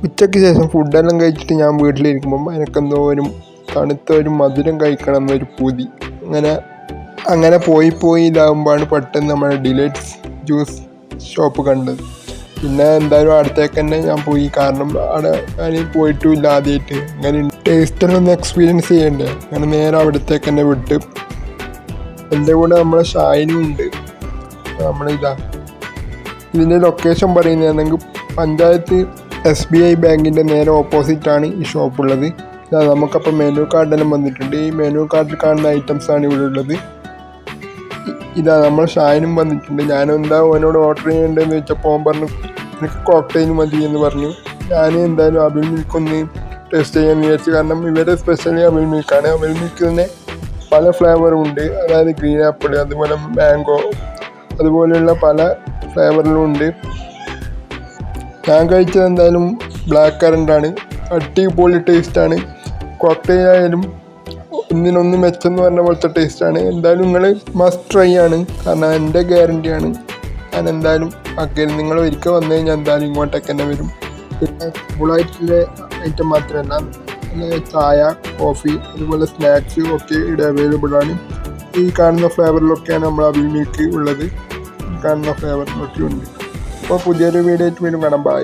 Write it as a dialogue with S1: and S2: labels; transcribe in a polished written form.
S1: ഉച്ചയ്ക്ക് ശേഷം ഫുഡെല്ലാം കഴിച്ചിട്ട് ഞാൻ വീട്ടിലിരിക്കുമ്പം എനിക്കെന്തോ ഒരു തണുത്ത ഒരു മധുരം കഴിക്കണം എന്നൊരു പൂതി. അങ്ങനെ പോയി ഇതാകുമ്പോഴാണ് പെട്ടെന്ന് നമ്മുടെ ഡിലൈറ്റ്സ് ജ്യൂസ് ഷോപ്പ് കണ്ടത്. പിന്നെ എന്തായാലും അടുത്തേക്ക് തന്നെ ഞാൻ പോയി, കാരണം അവിടെ ഞാൻ പോയിട്ടുമില്ല ആദ്യമായിട്ട്. അങ്ങനെ ടേസ്റ്റെല്ലാം ഒന്ന് എക്സ്പീരിയൻസ് ചെയ്യണ്ടേ. അങ്ങനെ നേരെ അവിടത്തേക്ക് തന്നെ വിട്ട്. എൻ്റെ കൂടെ നമ്മളെ ഷായിനും ഉണ്ട്. ഇതിൻ്റെ ലൊക്കേഷൻ പറയുന്നതാണെങ്കിൽ പഞ്ചായത്ത് SBI ബാങ്കിൻ്റെ നേരെ ഓപ്പോസിറ്റാണ് ഈ ഷോപ്പുള്ളത്. നമുക്കപ്പോൾ മെനു കാർഡെല്ലാം വന്നിട്ടുണ്ട്. ഈ മെനു കാർഡിൽ കാണുന്ന ഐറ്റംസാണ് ഇവിടെ ഉള്ളത്. നമ്മൾ ഷായനും വന്നിട്ടുണ്ട്. ഞാനെന്താ അവനോട് ഓർഡർ ചെയ്യേണ്ടതെന്ന് വെച്ചപ്പോൾ അവൻ പറഞ്ഞു എനിക്ക് കോക്ടെയിൽ മതി എന്ന് പറഞ്ഞു. ഞാൻ എന്തായാലും അവിൽ മിൽക്കൊന്ന് ടേസ്റ്റ് ചെയ്യാൻ വിചാരിച്ചു, കാരണം ഇവരെ സ്പെഷ്യലി അവിൽ മിൽക്കാണ്. അവിൽ മിൽക്ക് തന്നെ പല ഫ്ലേവറും ഉണ്ട്, അതായത് ഗ്രീൻ ആപ്പിൾ, അതുപോലെ മാംഗോ, അതുപോലെയുള്ള പല ഫ്ലേവറിലും ഉണ്ട്. ഞാൻ കഴിച്ചത് എന്തായാലും ബ്ലാക്ക് കറൻ്റാണ്. അടിപൊളി ടേസ്റ്റാണ്. കോക്ടെയിൽ ആയാലും ഒന്നിനൊന്ന് മെച്ചെന്ന് പറഞ്ഞ പോലത്തെ ടേസ്റ്റാണ്. എന്തായാലും നിങ്ങൾ മസ്റ്റ് ട്രൈ ആണ്, കാരണം എൻ്റെ ഗ്യാരണ്ടിയാണ്. ഞാൻ എന്തായാലും നിങ്ങൾ ഒരിക്കൽ വന്നു കഴിഞ്ഞാൽ എന്തായാലും ഇങ്ങോട്ടേക്ക് തന്നെ വരും. പിന്നെ ഫുള്ളായിട്ടുള്ള ഐറ്റം മാത്രമല്ല, ചായ, കോഫി, അതുപോലെ സ്നാക്സ് ഒക്കെ ഇവിടെ അവൈലബിൾ ആണ്. ഈ കാണുന്ന ഫ്ലേവറിലൊക്കെയാണ് നമ്മൾ അവിൽ മിൽക്ക് ഉള്ളത്. ഈ കാണുന്ന ഫ്ലേവറിലൊക്കെ ഉണ്ട്. അപ്പോൾ പുതിയൊരു വീഡിയോ ആയിട്ട് വീണ്ടും കാണാം. ബൈ.